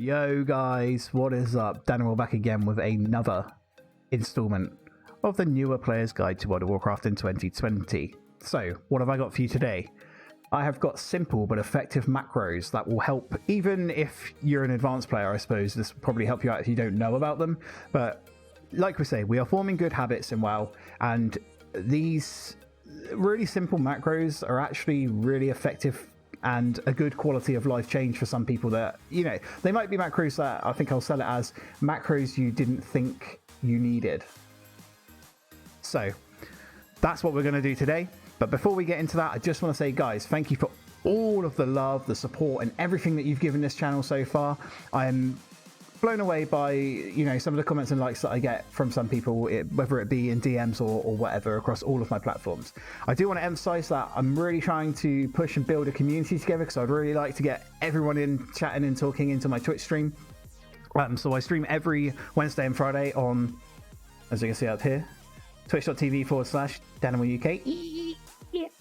Yo guys, what is up? DANIMAL back again with another installment of the newer player's guide to World of Warcraft in 2020. So, what have I got for you today? I have got simple but effective macros that will help, even if you're an advanced player. I suppose this will probably help you out if you don't know about them. But like we say, we are forming good habits in WoW, and these really simple macros are actually really effective and a good quality of life change for some people that, you know, they might be macros that I think I'll sell it as macros you didn't think you needed. So that's what we're going to do today. But before we get into that, I just want to say, guys, thank you for all of the love, the support, and everything that you've given this channel so far. I am blown away by, you know, some of the comments and likes that I get from some people, whether it be in DMs or whatever, across all of my platforms. I do want to emphasize that I'm really trying to push and build a community together, because I'd really like to get everyone in chatting and talking into my Twitch stream. So I stream every Wednesday and Friday on, as you can see up here, twitch.tv/DanimalUK.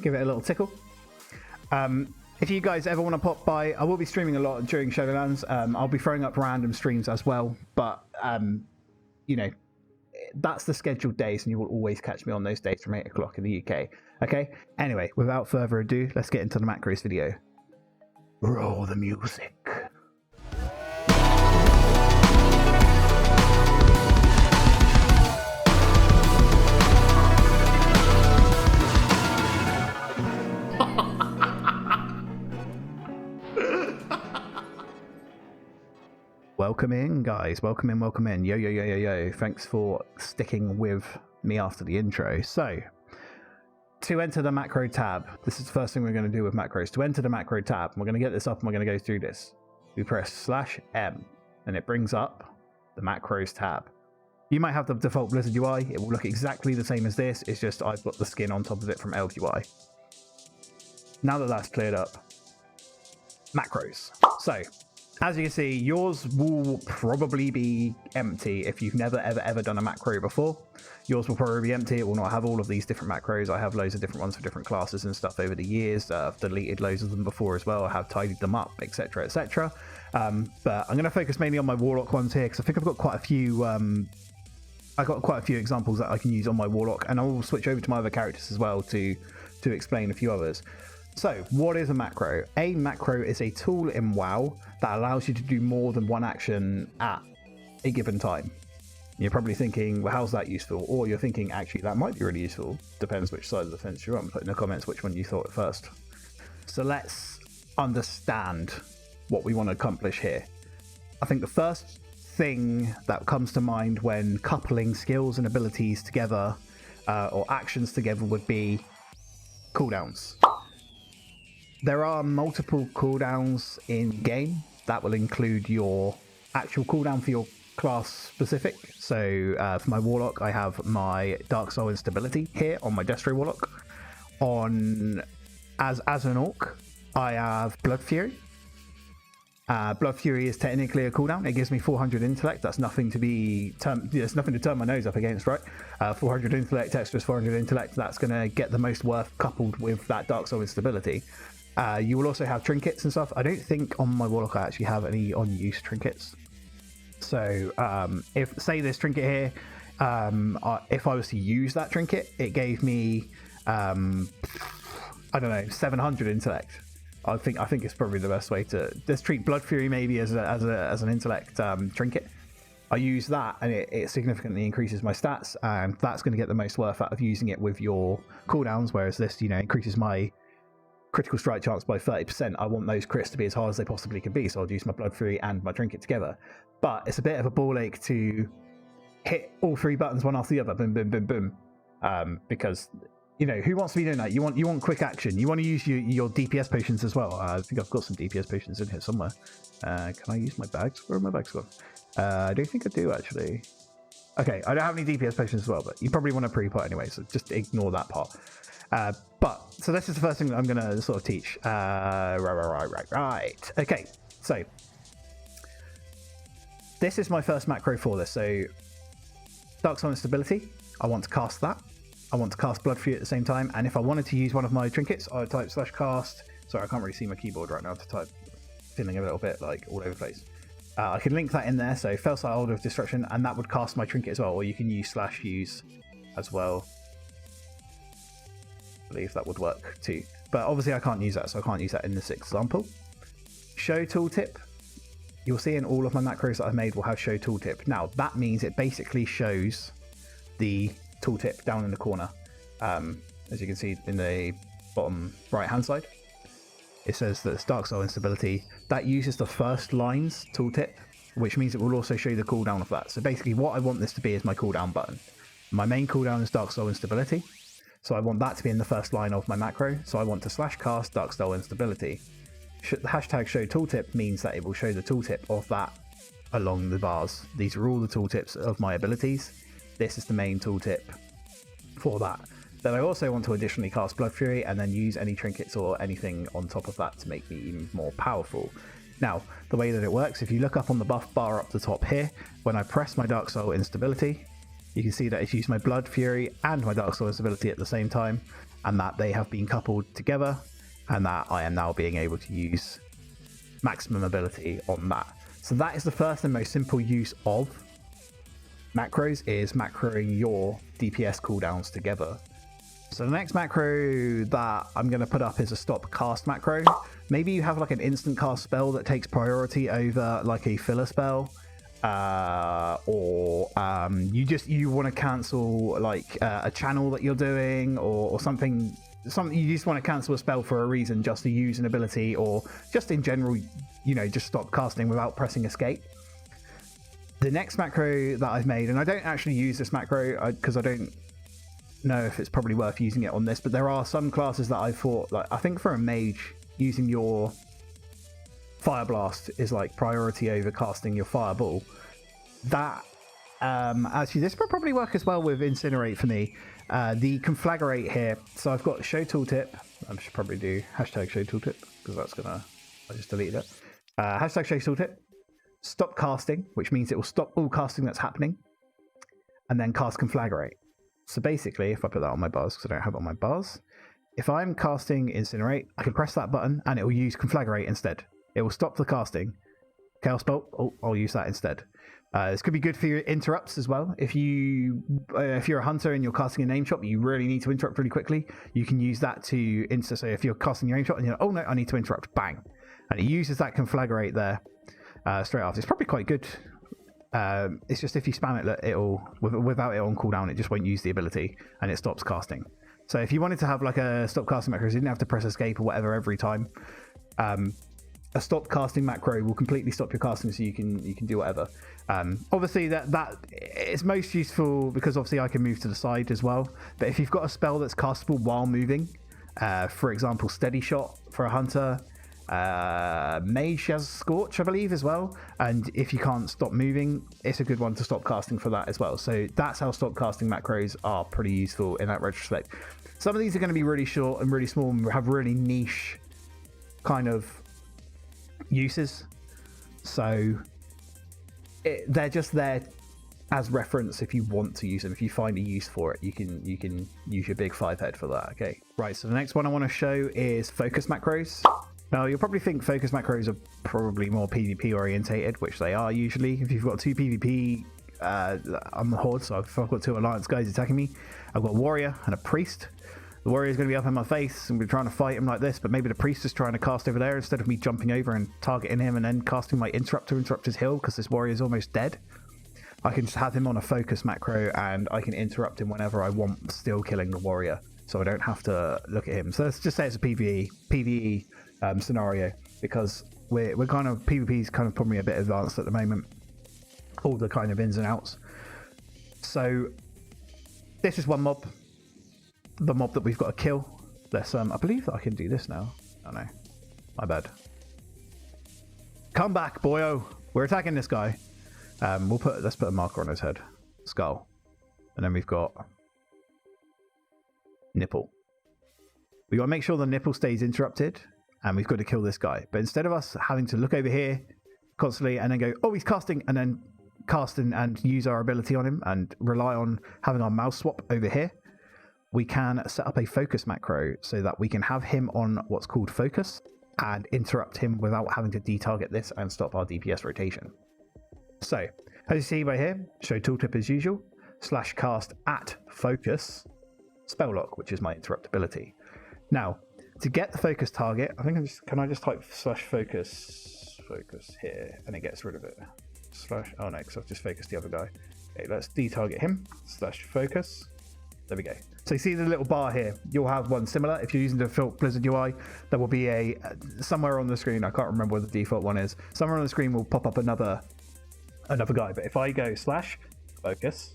Give it a little tickle. If you guys ever want to pop by, I will be streaming a lot during Shadowlands. I'll be throwing up random streams as well, but you know, that's the scheduled days, and you will always catch me on those days from 8 o'clock in the UK. Okay, anyway, without further ado, let's get into the macros video. Roll the music. Welcome in, guys. Welcome in. Yo. Thanks for sticking with me after the intro. So, to enter the macro tab, this is the first thing we're going to do with macros. To enter the macro tab, we're going to get this up and we're going to go through this. We press /M and it brings up the macros tab. You might have the default Blizzard UI. It will look exactly the same as this. It's just I've got the skin on top of it from Elf UI. Now that that's cleared up, macros. So, as you can see, yours will probably be empty if you've never ever done a macro before. Yours will probably be empty. It will not have all of these different macros. I have loads of different ones for different classes and stuff over the years. I've deleted loads of them before as well. I have tidied them up, etc, etc. But I'm going to focus mainly on my Warlock ones here, because I think I've got quite a few examples that I can use on my Warlock, and I will switch over to my other characters as well to explain a few others. So, what is a macro? A macro is a tool in WoW that allows you to do more than one action at a given time. You're probably thinking, well, how's that useful? Or you're thinking, actually, that might be really useful. Depends which side of the fence you're on. Put in the comments which one you thought at first. So let's understand what we want to accomplish here. I think the first thing that comes to mind when coupling skills and abilities together, or actions together, would be cooldowns. There are multiple cooldowns in game that will include your actual cooldown for your class specific. So for my Warlock, I have my Dark Soul Instability here on my Destro Warlock. As an Orc, I have Blood Fury. Blood Fury is technically a cooldown. It gives me 400 intellect. That's nothing to turn my nose up against, right? 400 intellect, extras 400 intellect. That's going to get the most worth coupled with that Dark Soul Instability. You will also have trinkets and stuff. I don't think on my Warlock I actually have any on-use trinkets. So if, say, this trinket here, if I was to use that trinket, it gave me, I don't know, 700 intellect. I think it's probably the best way to just treat Blood Fury maybe as an intellect trinket. I use that and it significantly increases my stats, and that's going to get the most worth out of using it with your cooldowns, whereas this, you know, increases my critical strike chance by 30%. I want those crits to be as hard as they possibly can be, so I'll use my Blood Fury and my trinket together. But it's a bit of a ball ache to hit all three buttons one after the other, boom, boom, boom, boom, because, you know, who wants to be doing that? You want quick action. You want to use your DPS potions as well. I think I've got some DPS potions in here somewhere. Can I use my bags? Where are my bags gone? I don't think I do, actually. Okay, I don't have any DPS potions as well, but you probably want to pre-put anyway, so just ignore that part. So this is the first thing that I'm going to sort of teach. Right. Okay, so this is my first macro for this. So Dark Soul Instability, I want to cast that. I want to cast Blood Fury at the same time, and if I wanted to use one of my trinkets, I would type /cast. Sorry, I can't really see my keyboard right now to type, feeling a little bit like all over the place. I can link that in there. So Fell Site Order of Destruction, and that would cast my trinket as well. Or you can use /use as well. I believe that would work too. But obviously I can't use that, so I can't use that in this example. Show tooltip. You'll see in all of my macros that I've made will have show tooltip. Now that means it basically shows the tooltip down in the corner. As you can see in the bottom right hand side, it says that it's Dark Soul Instability. That uses the first line's tooltip, which means it will also show you the cooldown of that. So basically what I want this to be is my cooldown button. My main cooldown is Dark Soul Instability, so I want that to be in the first line of my macro. So I want to /cast Dark Soul Instability. The hashtag show tooltip means that it will show the tooltip of that along the bars. These are all the tooltips of my abilities. This is the main tooltip for that. Then I also want to additionally cast Blood Fury and then use any trinkets or anything on top of that to make me even more powerful. Now, the way that it works, if you look up on the buff bar up the top here, when I press my Dark Soul Instability, you can see that it's used my Blood Fury and my Dark Soul Instability at the same time, and that they have been coupled together, and that I am now being able to use maximum ability on that. So that is the first and most simple use of macros, is macroing your DPS cooldowns together. So the next macro that I'm going to put up is a stop cast macro. Maybe you have like an instant cast spell that takes priority over like a filler spell, or you want to cancel like a channel that you're doing, or something you just want to cancel a spell for a reason, just to use an ability, or just in general, you know, just stop casting without pressing escape. The next macro that I've made, and I don't actually use this macro because I don't know if it's probably worth using it on this, but there are some classes that I thought, like I think for a mage, using your Fire Blast is like priority over casting your Fireball. That actually this would probably work as well with Incinerate for me. The Conflagrate here, so I've got show tooltip. I should probably do hashtag show tooltip because that's gonna, I just deleted it. Hashtag show tooltip. Stop casting, which means it will stop all casting that's happening, and then cast Conflagrate. So basically, if I put that on my bars, because I don't have it on my bars, if I'm casting Incinerate, I can press that button and it will use Conflagrate instead. It will stop the casting. Chaos Bolt, I'll use that instead. This could be good for your interrupts as well. If you're a hunter and you're casting a name shot, but you really need to interrupt really quickly, you can use that to insta. So if you're casting your name shot and you're like, oh no, I need to interrupt, bang. And it uses that Conflagrate there straight after. It's probably quite good. It's just if you spam it, it'll without it on cooldown, it just won't use the ability and it stops casting. So if you wanted to have like a stop casting macro, you didn't have to press escape or whatever every time. A stop casting macro will completely stop your casting, so you can do whatever. Obviously that is most useful because obviously I can move to the side as well. But if you've got a spell that's castable while moving, for example, Steady Shot for a hunter. Mage has Scorch, I believe, as well, and if you can't stop moving, it's a good one to stop casting for that as well. So that's how stop casting macros are pretty useful in that retrospect. Some of these are going to be really short and really small and have really niche kind of uses, so they're just there as reference. If you want to use them, if you find a use for it, you can use your big 5-head for that. Okay, right, so the next one I want to show is focus macros. Now, you'll probably think focus macros are probably more PvP orientated, which they are usually. If you've got 2 PvP, I'm the Horde, so I've got 2 Alliance guys attacking me. I've got a Warrior and a Priest. The Warrior's going to be up in my face and we're trying to fight him like this, but maybe the Priest is trying to cast over there instead of me jumping over and targeting him and then casting my Interrupt to interrupt his heal because this Warrior's almost dead. I can just have him on a focus macro and I can interrupt him whenever I want, still killing the Warrior, so I don't have to look at him. So let's just say it's a PvE scenario, because we're kind of, PvP's kind of probably a bit advanced at the moment, all the kind of ins and outs. So this is one mob, the mob that we've got to kill. Let's I believe that I can do this now. Oh no, my bad. Come back, boyo, we're attacking this guy. Let's put a marker on his head, skull, and then we've got nipple. We got to make sure the nipple stays interrupted, and we've got to kill this guy. But instead of us having to look over here constantly and then go, oh, he's casting, and then cast and use our ability on him and rely on having our mouse swap over here, we can set up a focus macro so that we can have him on what's called focus and interrupt him without having to detarget this and stop our DPS rotation. So as you see by here, show tooltip as usual, /cast at focus, spell lock, which is my interruptibility. Now, to get the focus target, I think can I just type /focus here, and it gets rid of it. Oh no, because I've just focused the other guy. Okay, let's detarget him, /focus. There we go. So you see the little bar here, you'll have one similar. If you're using the default Blizzard UI, there will be a, somewhere on the screen, I can't remember what the default one is, somewhere on the screen will pop up another guy. But if I go /focus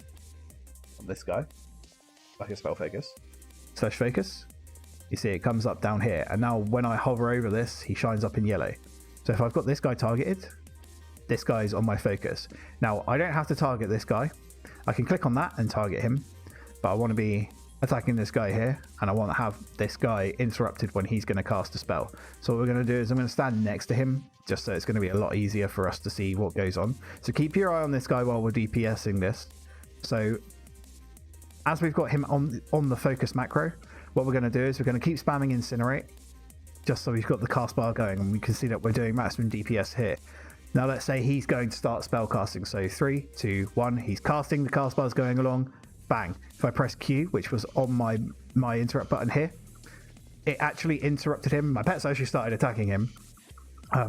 on this guy, like a spell focus, /focus, you see it comes up down here. And now when I hover over this, he shines up in yellow. So if I've got this guy targeted, this guy's on my focus. Now, I don't have to target this guy. I can click on that and target him. But I want to be attacking this guy here, and I want to have this guy interrupted when he's going to cast a spell. So what we're going to do is I'm going to stand next to him, just so it's going to be a lot easier for us to see what goes on. So keep your eye on this guy while we're DPSing this. So as we've got him on the focus macro, what we're going to do is we're going to keep spamming Incinerate, just so we've got the cast bar going, and we can see that we're doing maximum DPS here. Now let's say he's going to start spell casting. So 3, 2, 1, he's casting, the cast bar's going along. Bang. If I press Q, which was on my interrupt button here, it actually interrupted him. My pet's actually started attacking him.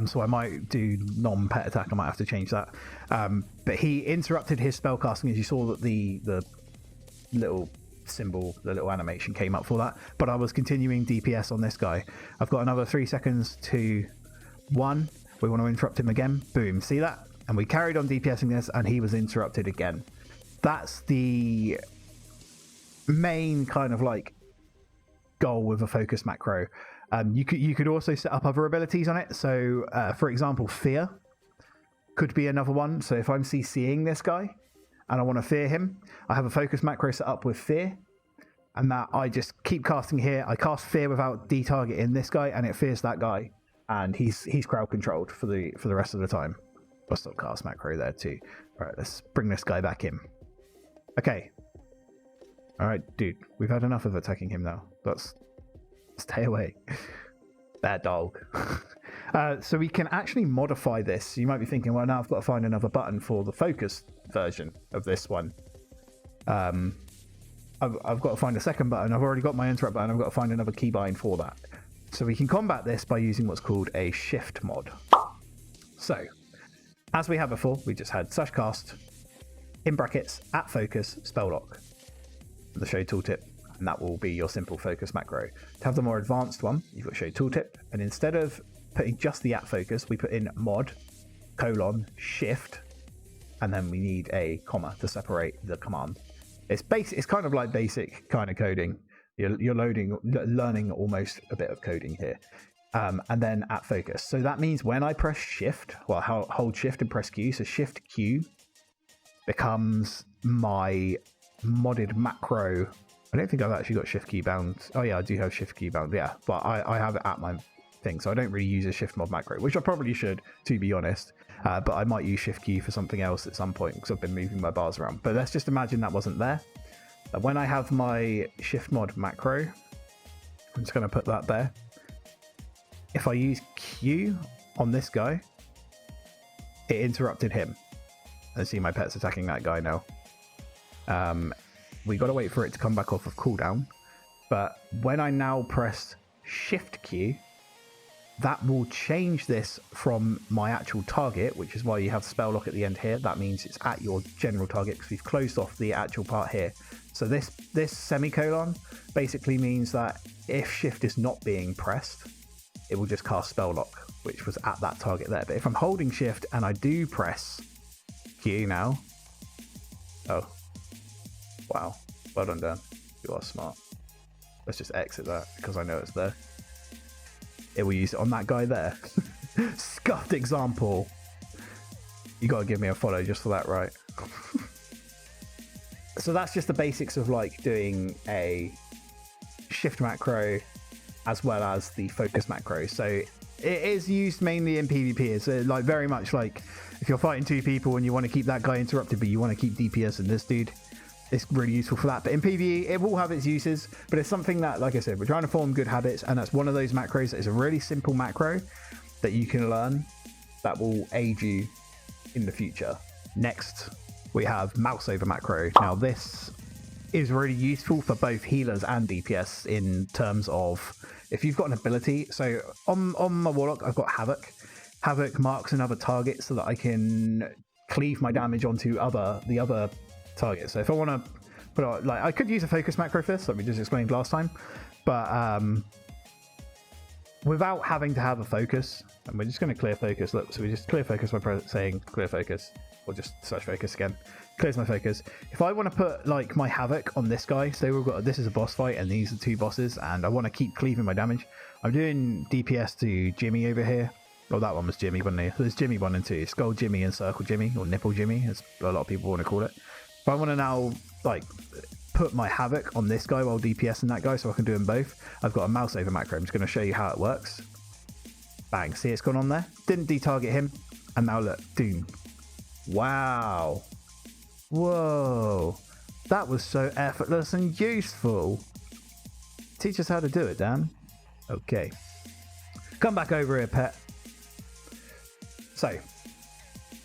So I might do non-pet attack. I might have to change that. But he interrupted his spell casting, as you saw that the little symbol, the little animation came up for that. But I was continuing DPS on this guy. I've got another 3 seconds to 1. We want to interrupt him again. Boom. See that? And we carried on DPSing this, and he was interrupted again. That's the main kind of like goal with a focus macro. You could also set up other abilities on it. So for example, fear could be another one. So if I'm CCing this guy and I want to fear him, I have a focus macro set up with fear, and that I just keep casting here. I cast fear without detargeting this guy, and it fears that guy, and he's crowd controlled for the rest of the time. I'll still cast macro there too. All right, let's bring this guy back in. Okay. Alright, dude. We've had enough of attacking him now. Let's stay away. Bad dog. So we can actually modify this. You might be thinking, well, now I've got to find another button for the focus version of this one. I've got to find a second button. I've already got my interrupt button. I've got to find another keybind for that. So we can combat this by using what's called a shift mod. So, as we had before, we just had /cast in brackets at focus spell lock, the show tooltip, and that will be your simple focus macro. To have the more advanced one, you've got show tooltip, and instead of putting just the at focus, we put in mod : shift, and then we need a comma to separate the command. It's kind of like basic kind of coding. You're learning almost a bit of coding here. And then at focus. So that means when I press shift, well, hold shift and press Q, so shift Q becomes my modded macro. I don't think I've actually got shift key bound. Oh yeah, I do have shift key bound, yeah, but I have it at my thing, so I don't really use a shift mod macro, which I probably should, to be honest. But I might use shift key for something else at some point, because I've been moving my bars around. But let's just imagine that wasn't there. When I have my shift mod macro, I'm just going to put that there. If I use Q on this guy, it interrupted him. And see my pet's attacking that guy now. We got to wait for it to come back off of cooldown. But when I now press Shift Q, that will change this from my actual target, which is why you have spell lock at the end here. That means it's at your general target because we've closed off the actual part here. So this semicolon basically means that if Shift is not being pressed, it will just cast spell lock, which was at that target there. But if I'm holding Shift and I do press Q now, oh, wow, well done, Dan. You are smart. Let's just exit that because I know it's there. It will use it on that guy there. Scuffed example. You got to give me a follow just for that, right? So that's just the basics of like doing a shift macro as well as the focus macro. So it is used mainly in PvP. It's like very much like if you're fighting two people and you want to keep that guy interrupted, but you want to keep DPS and this dude, it's really useful for that. But in PvE, it will have its uses, but it's something that, like I said, we're trying to form good habits, and that's one of those macros that is a really simple macro that you can learn that will aid you in the future. Next, we have MOUSEOVER macro. Now this is really useful for both healers and DPS in terms of if you've got an ability. So on my Warlock, I've got Havoc. Havoc marks another target so that I can cleave my damage onto the other targets. So if I want to put out, like, I could use a focus macro for this, like we just explained last time, but without having to have a focus, and we're just going to clear focus. Look, so we just clear focus by saying clear focus, or just search focus again. Clears my focus. If I want to put like my Havoc on this guy, so we've got, this is a boss fight and these are two bosses, and I want to keep cleaving my damage, I'm doing DPS to Jimmy over here. Well, that one was Jimmy, wasn't it? So there's Jimmy 1 and 2, Skull Jimmy and Circle Jimmy, or Nipple Jimmy, as a lot of people want to call it. If I want to now like put my Havoc on this guy while DPSing that guy, so I can do them both, I've got a MOUSEOVER macro. I'm just going to show you how it works. Bang, see it's gone on there. Didn't detarget him, and now look, Doom. Wow. Whoa. That was so effortless and useful. Teach us how to do it, Dan. Okay. Come back over here, pet. So,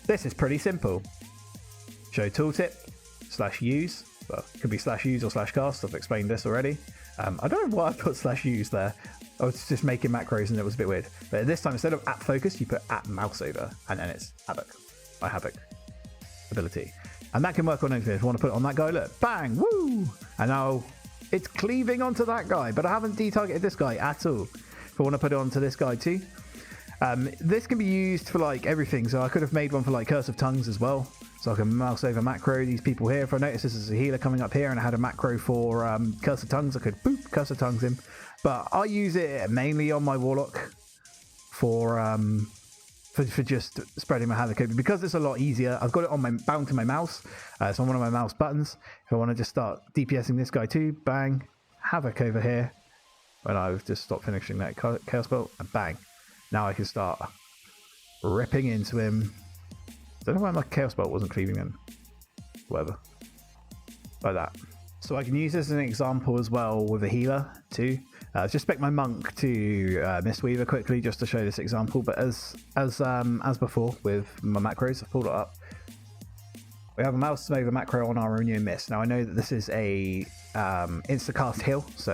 this is pretty simple. Show tooltip, /use. Well, it could be /use or /cast. I've explained this already. I don't know why I put /use there. I was just making macros and it was a bit weird. But this time, instead of @focus, you put @MOUSEOVER, and then it's Havoc. My Havoc ability. And that can work on anything. If you want to put it on that guy, look, bang, woo! And now it's cleaving onto that guy, but I haven't detargeted this guy at all. If I want to put it onto this guy too. This can be used for like everything. So I could have made one for like Curse of Tongues as well. So I can MOUSEOVER macro these people here. If I notice this is a healer coming up here and I had a macro for Curse of Tongues, I could boop, Curse of Tongues him. But I use it mainly on my Warlock for just spreading my Havoc over, because it's a lot easier. I've got it on my bound to my mouse, so on one of my mouse buttons. If I want to just start DPSing this guy too, bang, Havoc over here. When I've just stopped finishing that Chaos Belt, and bang, now I can start ripping into him. I don't know why my Chaos Belt wasn't cleaving him. Whatever, like that. So I can use this as an example as well with a healer too. Just spec my monk to MOUSEOVER quickly just to show this example. But as before with my macros, I've pulled it up. We have a MOUSEOVER macro on our Renewing Mist. Now I know that this is a instacast heal, so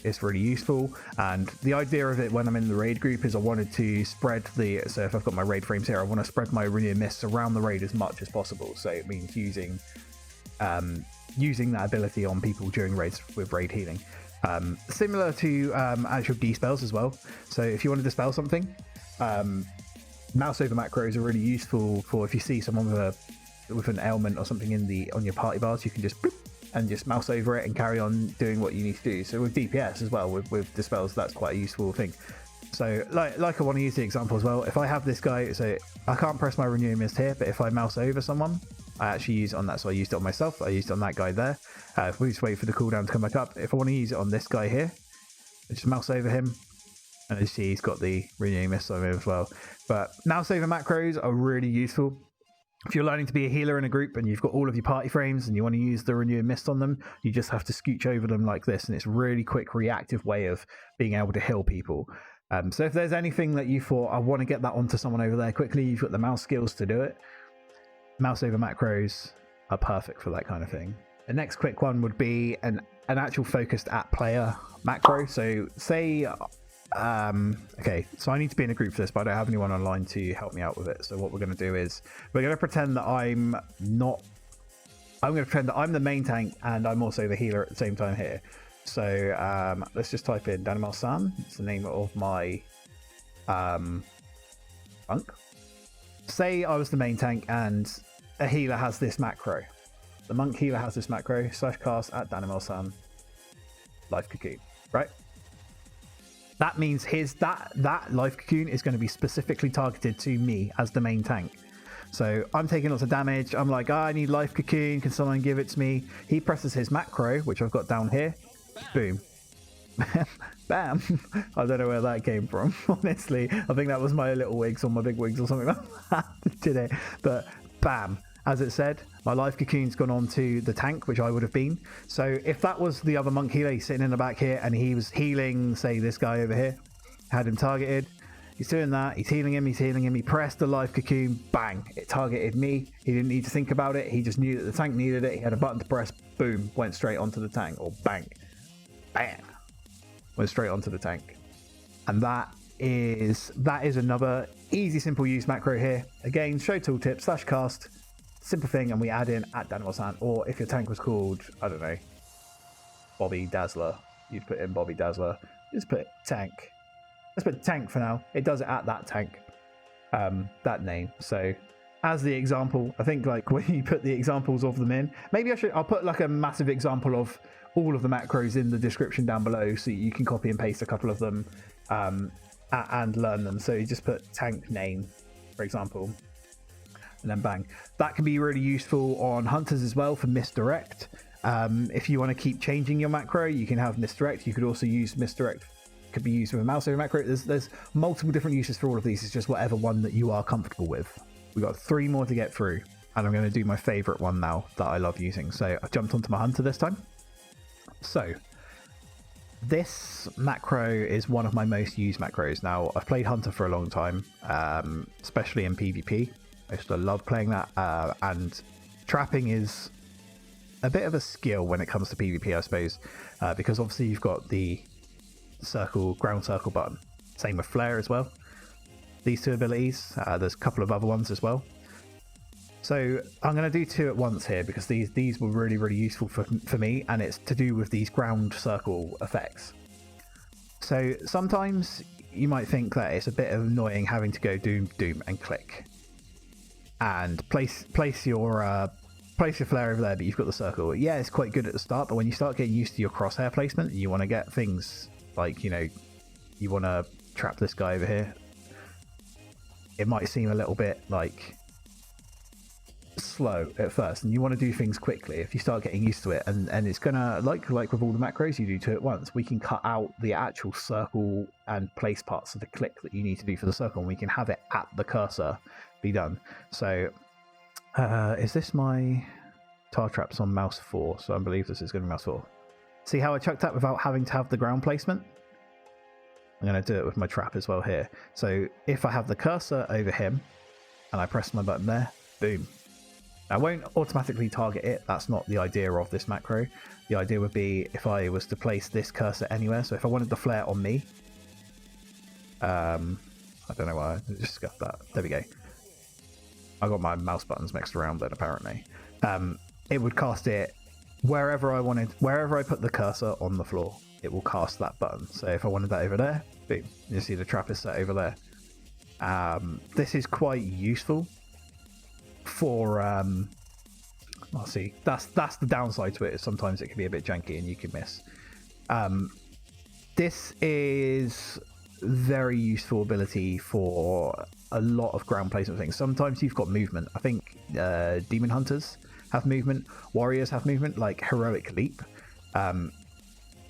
it's really useful. And the idea of it when I'm in the raid group is I wanted to spread the, so if I've got my raid frames here, I want to spread my Renewing Mist around the raid as much as possible. So it means using that ability on people during raids with raid healing. Similar to actual D-spells as well. So if you want to dispel something, MOUSEOVER macros are really useful for if you see someone with an ailment or something on your party bars, you can just bloop, and just MOUSEOVER it and carry on doing what you need to do. So with DPS as well, with dispels, that's quite a useful thing. So like I want to use the example as well. If I have this guy, so I can't press my Renewing Mist here, but if I MOUSEOVER someone, I actually use it on that. So I used it on myself. I used it on that guy there. If we just wait for the cooldown to come back up. If I want to use it on this guy here, I just MOUSEOVER him. And as you see, he's got the Renewing Mist on him as well. But MOUSEOVER macros are really useful. If you're learning to be a healer in a group and you've got all of your party frames and you want to use the Renewing Mist on them, you just have to scooch over them like this. And it's a really quick reactive way of being able to heal people. So if there's anything that you thought, I want to get that onto someone over there quickly, you've got the mouse skills to do it. MOUSEOVER macros are perfect for that kind of thing. The next quick one would be an actual focused at player macro. So say, okay, so I need to be in a group for this, but I don't have anyone online to help me out with it. So what we're going to do is we're going to pretend that I'm going to pretend that I'm the main tank and I'm also the healer at the same time here. So let's just type in DANIMAL San. It's the name of my monk. Say I was the main tank and a healer has this macro. The monk healer has this macro, /cast at DANIMAL San, life cocoon, right? That means that life cocoon is going to be specifically targeted to me as the main tank. So I'm taking lots of damage. I'm like, I need life cocoon. Can someone give it to me? He presses his macro, which I've got down here. Boom. Bam. I don't know where that came from, honestly. I think that was my little wigs or my big wigs or something like that today. But bam. As it said, my life cocoon's gone on to the tank, which I would have been. So if that was the other monk healer, he's sitting in the back here and he was healing, say, this guy over here, had him targeted, He's doing that. He's healing him. He pressed the live cocoon. Bang. It targeted me. He didn't need to think about it. He just knew that the tank needed it. He had a button to press. Boom. Went straight onto the tank. Or bang. Bang. Went straight onto the tank. And that is another easy, simple use macro here. Again, show tooltip /cast. Simple thing. And we add in @DANIMAL. Or if your tank was called, I don't know, Bobby Dazzler, you'd put in Bobby Dazzler. Just put tank. Let's put tank for now. It does it at that tank, that name. So as the example, I think like when you put the examples of them in, maybe I'll put like a massive example of all of the macros in the description down below, so you can copy and paste a couple of them and learn them. So you just put tank name, for example, and then bang. That can be really useful on hunters as well for misdirect. If you want to keep changing your macro, you can have misdirect. You could also use misdirect. Could be used with a MOUSEOVER macro. There's multiple different uses for all of these. It's just whatever one that you are comfortable with. We've got 3 more to get through, and I'm going to do my favorite one now that I love using. So I've jumped onto my hunter this time. So this macro is one of my most used macros. Now, I've played hunter for a long time, especially in PvP. I used to love playing that, and trapping is a bit of a skill when it comes to PvP, I suppose, because obviously you've got the ground circle button. Same with flare as well. These 2 abilities. There's a couple of other ones as well. So I'm going to do 2 at once here because these were really, really useful for me, and it's to do with these ground circle effects. So sometimes you might think that it's a bit annoying having to go doom and click and place your flare over there, but you've got the circle. Yeah, it's quite good at the start, but when you start getting used to your crosshair placement, you want to get things like, you know, you want to trap this guy over here. It might seem a little bit like slow at first, and you want to do things quickly. If you start getting used to it, and it's gonna like with all the macros, you do 2 at once. We can cut out the actual circle and place parts of the click that you need to do for the circle, and we can have it at the cursor be done. So is this my tar traps on mouse 4? So I believe this is going to be mouse 4. See how I chucked that without having to have the ground placement? I'm going to do it with my trap as well here. So if I have the cursor over him and I press my button there, boom. I won't automatically target it. That's not the idea of this macro. The idea would be if I was to place this cursor anywhere. So if I wanted the flare on me, I don't know why I just scuffed that. There we go. I got my mouse buttons mixed around then apparently. It would cast it wherever I wanted, wherever I put the cursor on the floor, it will cast that button. So if I wanted that over there, boom, you see the trap is set over there. This is quite useful for, let's see, that's the downside to it. Sometimes it can be a bit janky and you can miss. This is very useful ability for a lot of ground placement things. Sometimes you've got movement. I think demon hunters have movement, warriors have movement, like heroic leap.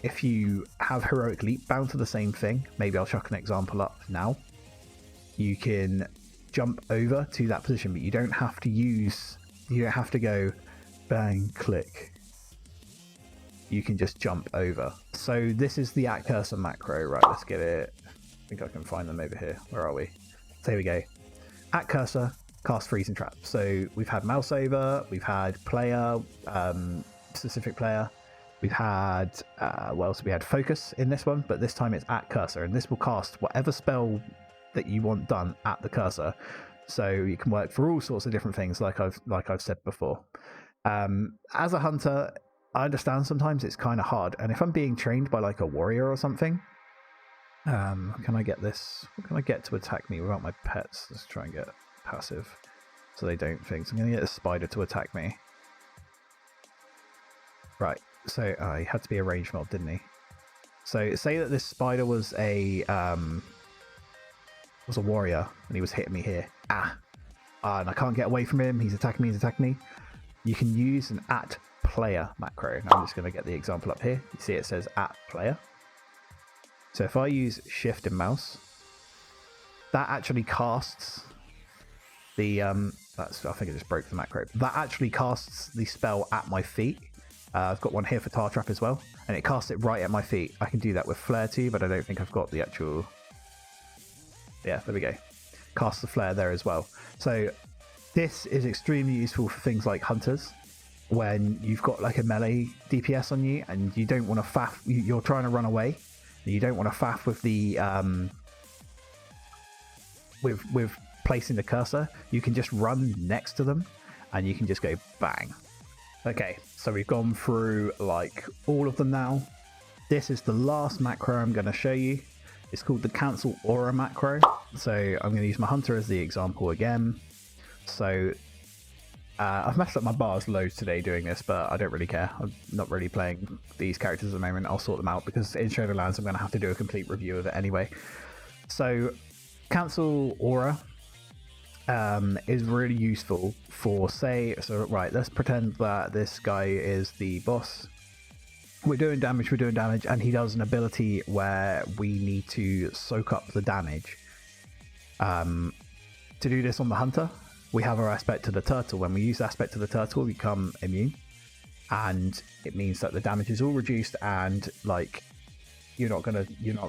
If you have heroic leap bound to the same thing, maybe I'll chuck an example up now. You can jump over to that position, but you don't have to go bang click. You can just jump over. So this is the at cursor macro, right? Let's get it. I think I can find them over here. Where are we? So here we go. At cursor, cast freeze and trap. So we've had MOUSEOVER, we've had player, specific player. We've had, what else? We had focus in this one, but this time it's at cursor, and this will cast whatever spell that you want done at the cursor. So you can work for all sorts of different things, like I've said before. As a hunter, I understand sometimes it's kind of hard, and if I'm being trained by like a warrior or something, can I get this? What can I get to attack me without my pets? Let's try and get passive, so they don't think. So I'm going to get a spider to attack me. Right. So he had to be a range mob, didn't he? So say that this spider was a warrior and he was hitting me here. And I can't get away from him. He's attacking me. You can use an at player macro. Now I'm just going to get the example up here. You see it says at player. So if I use shift and mouse, that actually casts the I think I just broke the macro. That actually casts the spell at my feet. I've got one here for tar trap as well, and it casts it right at my feet. I can do that with flare too, but I don't think I've got the actual Yeah, there we go. Cast the flare there as well. So this is extremely useful for things like hunters, when you've got like a melee DPS on you and you don't want to faff, you're trying to run away, and you don't want to faff with the with placing the cursor. You can just run next to them and you can just go bang. Okay, so we've gone through like all of them now. This is the last macro I'm going to show you. It's called the cancelaura macro. So I'm going to use my hunter as the example again. So I've messed up my bars loads today doing this, but I don't really care. I'm not really playing these characters at the moment. I'll sort them out because in Shadowlands I'm going to have to do a complete review of it anyway. So cancelaura is really useful for, say, so right, let's pretend that this guy is the boss. We're doing damage, and he does an ability where we need to soak up the damage. To do this on the hunter, we have our aspect to the turtle. When we use aspect to the turtle, we become immune, and it means that the damage is all reduced, and like you're not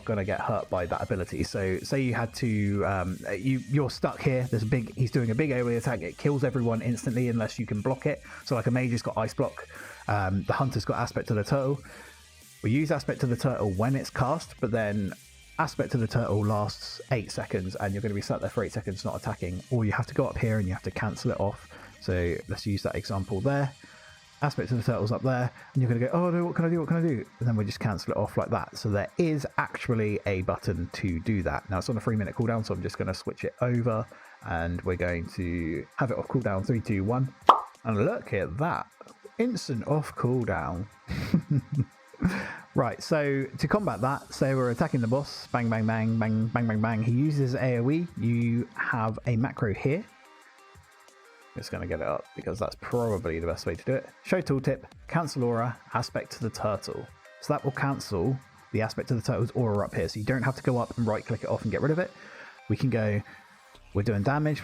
gonna get hurt by that ability. So say you had to you're stuck here. He's doing a big AoE attack. It kills everyone instantly unless you can block it. So like a mage has got ice block. The hunter's got aspect to the turtle. We use aspect to the turtle when it's cast, but then aspect to the turtle lasts 8 seconds and you're going to be sat there for 8 seconds not attacking, or you have to go up here and you have to cancel it off. So let's use that example there. Aspect to the turtle's up there and you're going to go, oh no, what can I do, and then we just cancel it off like that. So there is actually a button to do that. Now it's on a 3-minute cooldown, so I'm just going to switch it over and we're going to have it off cooldown 3, 2, 1, and look at that, instant off cooldown. Right, so to combat that, say we're attacking the boss, bang, bang, bang, bang, bang, bang, bang. He uses AoE. You have a macro here. Just going to get it up because that's probably the best way to do it. Show tooltip, cancelaura, aspect to the turtle. So that will cancel the aspect to the turtle's aura up here. So you don't have to go up and right click it off and get rid of it. We can go, we're doing damage.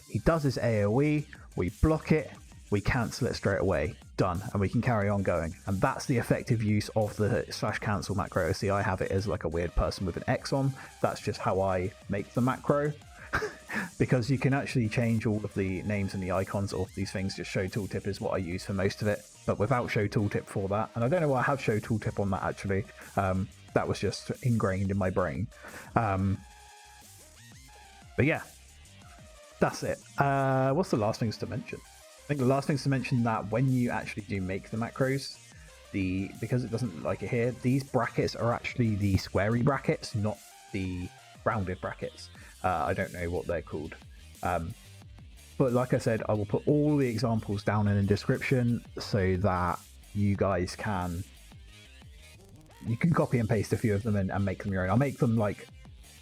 He does his AoE, we block it, we cancel it straight away. Done, and we can carry on going. And that's the effective use of the /cancel macro. See, I have it as like a weird person with an X on. That's just how I make the macro. Because you can actually change all of the names and the icons of these things. Just show tooltip is what I use for most of it, but without show tooltip for that. And I don't know why I have show tooltip on that actually. That was just ingrained in my brain. But yeah, that's it. What's the last things to mention? I think the last things to mention that when you actually do make the macros, because it doesn't like it here, these brackets are actually the squarey brackets, not the rounded brackets. I don't know what they're called. But like I said, I will put all the examples down in the description so that you guys can copy and paste a few of them and make them your own. I'll make them like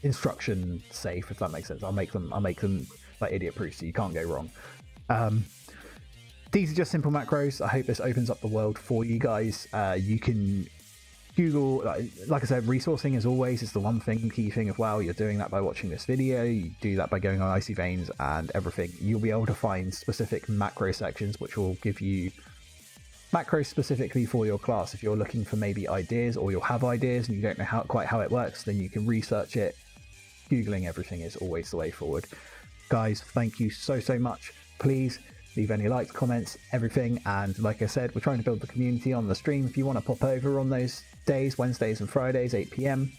instruction safe, if that makes sense. I'll make them like idiot proof so you can't go wrong. These are just simple macros. I hope this opens up the world for you guys. You can Google, like I said, resourcing as always is the one thing, key thing of WoW. You're doing that by watching this video. You do that by going on Icy Veins and everything. You'll be able to find specific macro sections which will give you macros specifically for your class. If you're looking for maybe ideas, or you'll have ideas and you don't know quite how it works, then you can research it. Googling everything is always the way forward. Guys, thank you so much. Please leave any likes, comments, everything. And like I said, we're trying to build the community on the stream. If you want to pop over on those days, Wednesdays and Fridays, 8 PM,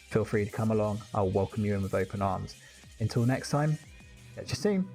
feel free to come along. I'll welcome you in with open arms. Until next time, catch you soon.